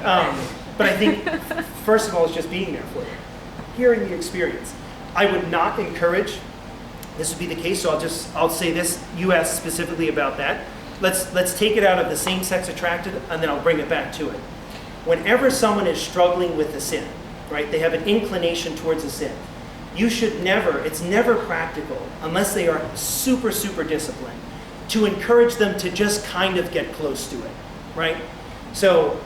But I think, first of all, it's just being there for them, hearing the experience. I would not encourage, this would be the case, so I'll say this, you asked specifically about that. Let's take it out of the same-sex attracted, and then I'll bring it back to it. Whenever someone is struggling with a sin, right, they have an inclination towards a sin, you should never, it's never practical, unless they are super, super disciplined, to encourage them to just kind of get close to it, right? So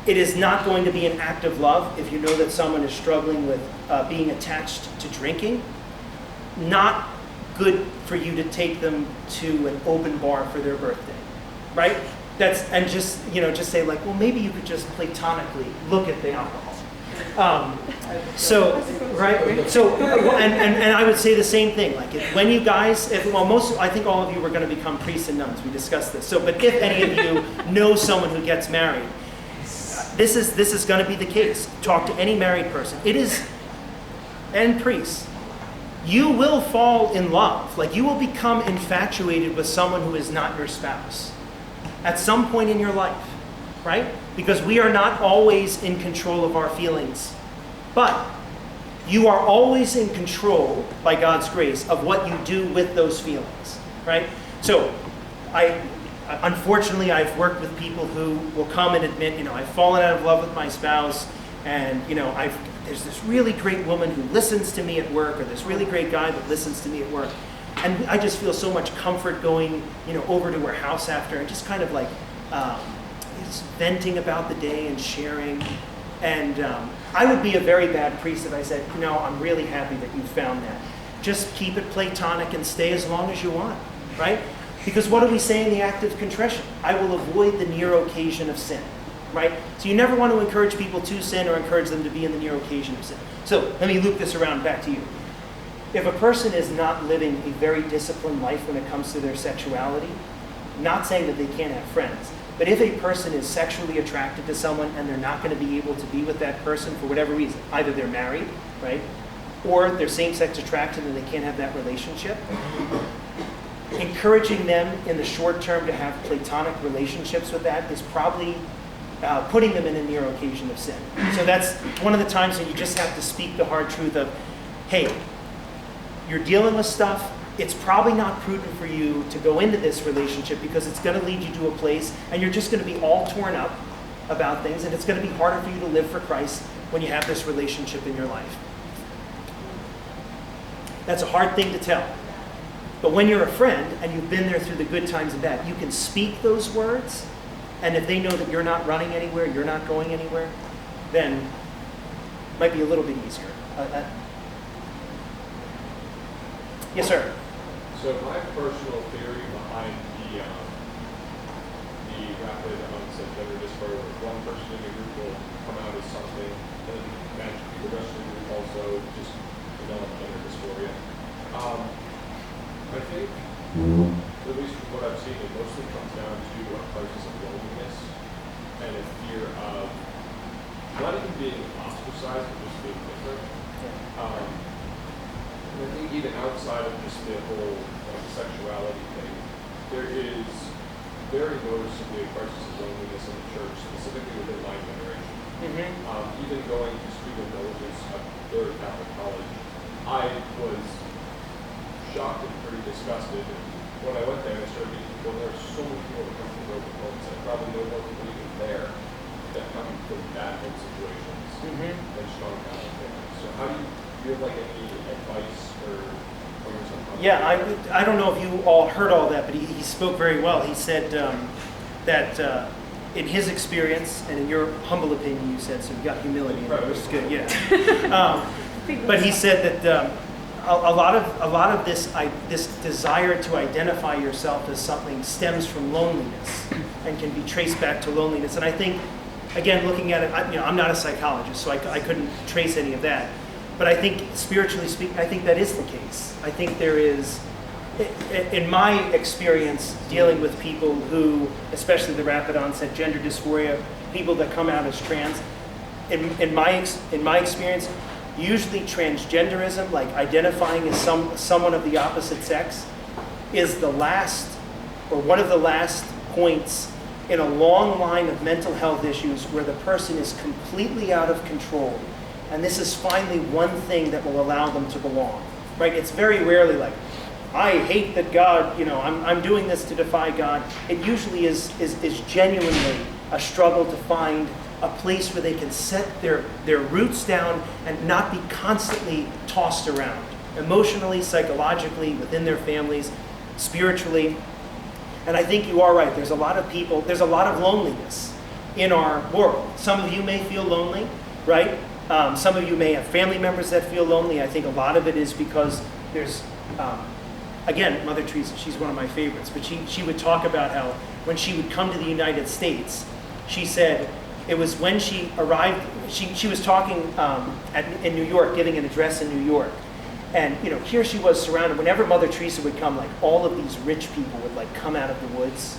it is not going to be an act of love if you know that someone is struggling with being attached to drinking. Not good for you to take them to an open bar for their birthday, right? And just say like, well, maybe you could just platonically look at the alcohol. Right? So, and I would say the same thing. Like, when you guys, I think all of you were going to become priests and nuns. We discussed this. So, but if any of you know someone who gets married, this is going to be the case. Talk to any married person. And priests. You will fall in love. Like, you will become infatuated with someone who is not your spouse at some point in your life, right? Because we are not always in control of our feelings. But you are always in control, by God's grace, of what you do with those feelings, right? So, unfortunately, I've worked with people who will come and admit, I've fallen out of love with my spouse, and, there's this really great woman who listens to me at work, or this really great guy that listens to me at work. And I just feel so much comfort going, over to her house after, and just kind of like just venting about the day and sharing. And I would be a very bad priest if I said, I'm really happy that you found that. Just keep it platonic and stay as long as you want, right? Because what do we say in the act of contrition? I will avoid the near occasion of sin, right? So you never want to encourage people to sin or encourage them to be in the near occasion of sin. So let me loop this around back to you. If a person is not living a very disciplined life when it comes to their sexuality, not saying that they can't have friends, but if a person is sexually attracted to someone and they're not going to be able to be with that person for whatever reason, either they're married, right, or they're same-sex attracted and they can't have that relationship, encouraging them in the short term to have platonic relationships with that is probably putting them in a near occasion of sin. So that's one of the times when you just have to speak the hard truth of, hey, you're dealing with stuff, it's probably not prudent for you to go into this relationship because it's going to lead you to a place and you're just going to be all torn up about things, and it's going to be harder for you to live for Christ when you have this relationship in your life. That's a hard thing to tell. But when you're a friend and you've been there through the good times and bad, you can speak those words, and if they know that you're not running anywhere, you're not going anywhere, then it might be a little bit easier. Yes, sir. So my personal theory behind the rapid onset gender dysphoria, one person in the group will come out as something, and magically the rest of the group also just develop gender dysphoria. I think, at least from what I've seen, it mostly comes down to a crisis of loneliness and a fear of not even being ostracized, but just being different. And I think even outside of just the whole sexuality thing, there is very noticeably a crisis of loneliness in the church, specifically within my generation. Mm-hmm. Even going to student villages at third Catholic college, I was shocked and pretty disgusted. And when I went there, I started meeting people. There are so many people that come from broken homes, and I probably know more people even there that come from bad home situations than strong Catholic families. So how do you have like any advice or something? Yeah, I don't know if you all heard all that, but he spoke very well. He said that in his experience, and in your humble opinion, you said, so you got humility, which is good, yeah. But he said that a lot of this desire to identify yourself as something stems from loneliness and can be traced back to loneliness. And I think, again, looking at it, I'm not a psychologist, so I couldn't trace any of that. But I think, spiritually speaking, I think that is the case. I think there is, in my experience, dealing with people who, especially the rapid onset gender dysphoria, people that come out as trans, in my experience, usually transgenderism, like identifying as someone of the opposite sex, is the last, or one of the last points in a long line of mental health issues where the person is completely out of control. And this is finally one thing that will allow them to belong, right? It's very rarely like, I hate that God, I'm doing this to defy God. It usually is genuinely a struggle to find a place where they can set their roots down and not be constantly tossed around, emotionally, psychologically, within their families, spiritually. And I think you are right. There's a lot of loneliness in our world. Some of you may feel lonely, right? Some of you may have family members that feel lonely. I think a lot of it is because there's, again, Mother Teresa, she's one of my favorites, but she would talk about how when she would come to the United States, she said it was when she arrived, she was talking in New York, giving an address in New York. And here she was surrounded. Whenever Mother Teresa would come, like all of these rich people would like come out of the woods.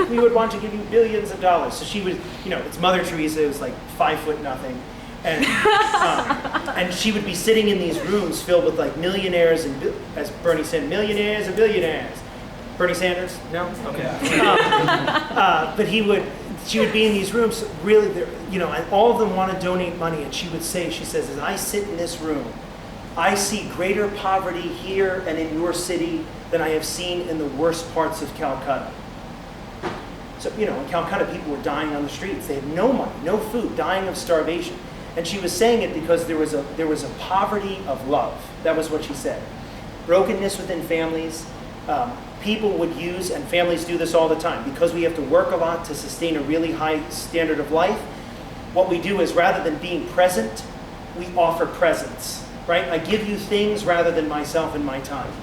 We would want to give you billions of dollars. So she would, it's Mother Teresa. It was like 5 foot nothing, and she would be sitting in these rooms filled with like millionaires and, as Bernie said, millionaires and billionaires. Bernie Sanders? No? Okay. But she would be in these rooms, really, and all of them want to donate money. And she says, as I sit in this room, I see greater poverty here and in your city than I have seen in the worst parts of Calcutta. So, in Calcutta, people were dying on the streets. They had no money, no food, dying of starvation. And she was saying it because there was a poverty of love. That was what she said. Brokenness within families. People would use, and families do this all the time, because we have to work a lot to sustain a really high standard of life. What we do is, rather than being present, we offer presence. Right? I give you things rather than myself and my time,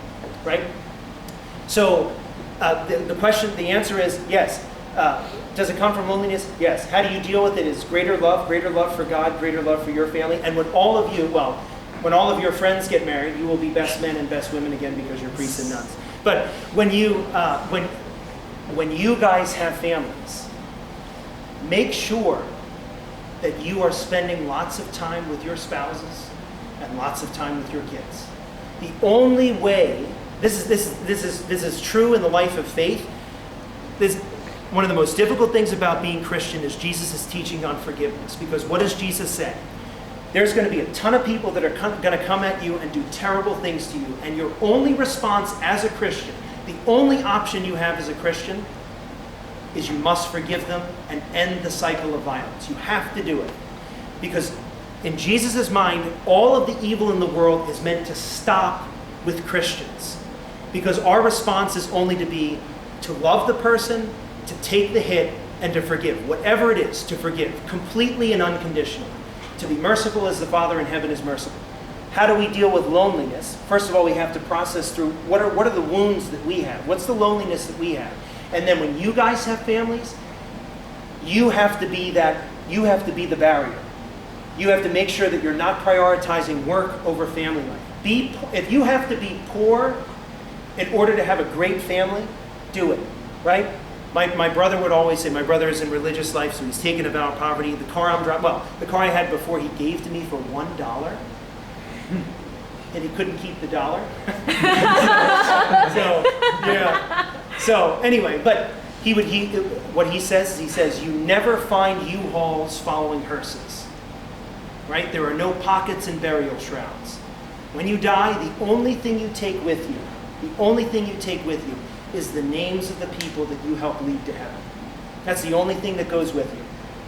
right? So the answer is yes. Does it come from loneliness? Yes. How do you deal with it? Is greater love for God, greater love for your family. And when all of your friends get married, you will be best men and best women again because you're priests and nuns. But when you guys have families, make sure that you are spending lots of time with your spouses and lots of time with your kids. The only way, this is true in the life of faith. One of the most difficult things about being Christian is Jesus' teaching on forgiveness. Because what does Jesus say? There's going to be a ton of people that are going to come at you and do terrible things to you. And your only response as a Christian, the only option you have as a Christian, is you must forgive them and end the cycle of violence. You have to do it. Because in Jesus' mind, all of the evil in the world is meant to stop with Christians. Because our response is only to love the person, to take the hit, and to forgive. Whatever it is, to forgive completely and unconditionally. To be merciful as the Father in heaven is merciful. How do we deal with loneliness? First of all, we have to process through what are the wounds that we have? What's the loneliness that we have? And then when you guys have families, you have to be the barrier. You have to make sure that you're not prioritizing work over family life. If you have to be poor in order to have a great family, do it, right? My brother would always say, my brother is in religious life, so he's taken a vow of poverty. The car I had before he gave to me for $1, and he couldn't keep the dollar. So, yeah. So anyway, but what he says, you never find U-Hauls following hearses, right? There are no pockets in burial shrouds. When you die, the only thing you take with you is the names of the people that you help lead to heaven. That's the only thing that goes with you,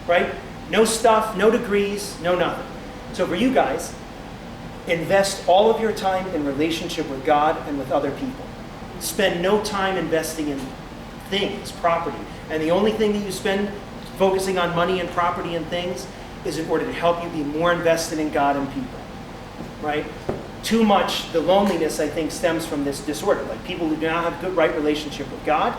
right? No stuff, no degrees, no nothing. So for you guys, invest all of your time in relationship with God and with other people. Spend no time investing in things, property. And the only thing that you spend focusing on money and property and things is in order to help you be more invested in God and people, right? Too much, the loneliness, I think, stems from this disorder. Like people who do not have a good, right relationship with God,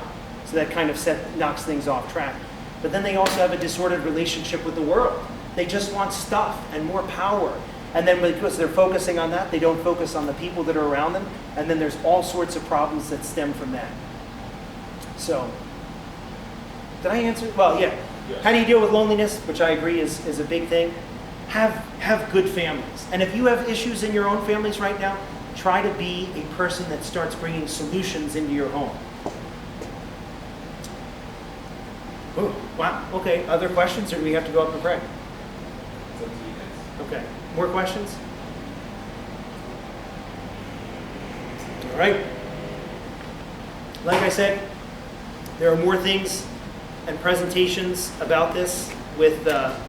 so that kind of knocks things off track. But then they also have a disordered relationship with the world. They just want stuff and more power. And then because they're focusing on that, they don't focus on the people that are around them. And then there's all sorts of problems that stem from that. So, did I answer? Well, yeah. Yes. How do you deal with loneliness, which I agree is a big thing? Have good families. And if you have issues in your own families right now, try to be a person that starts bringing solutions into your home. Oh, wow. Okay. Other questions, or do we have to go up and pray? It's up to you guys. Okay. More questions? All right. Like I said, there are more things and presentations about this with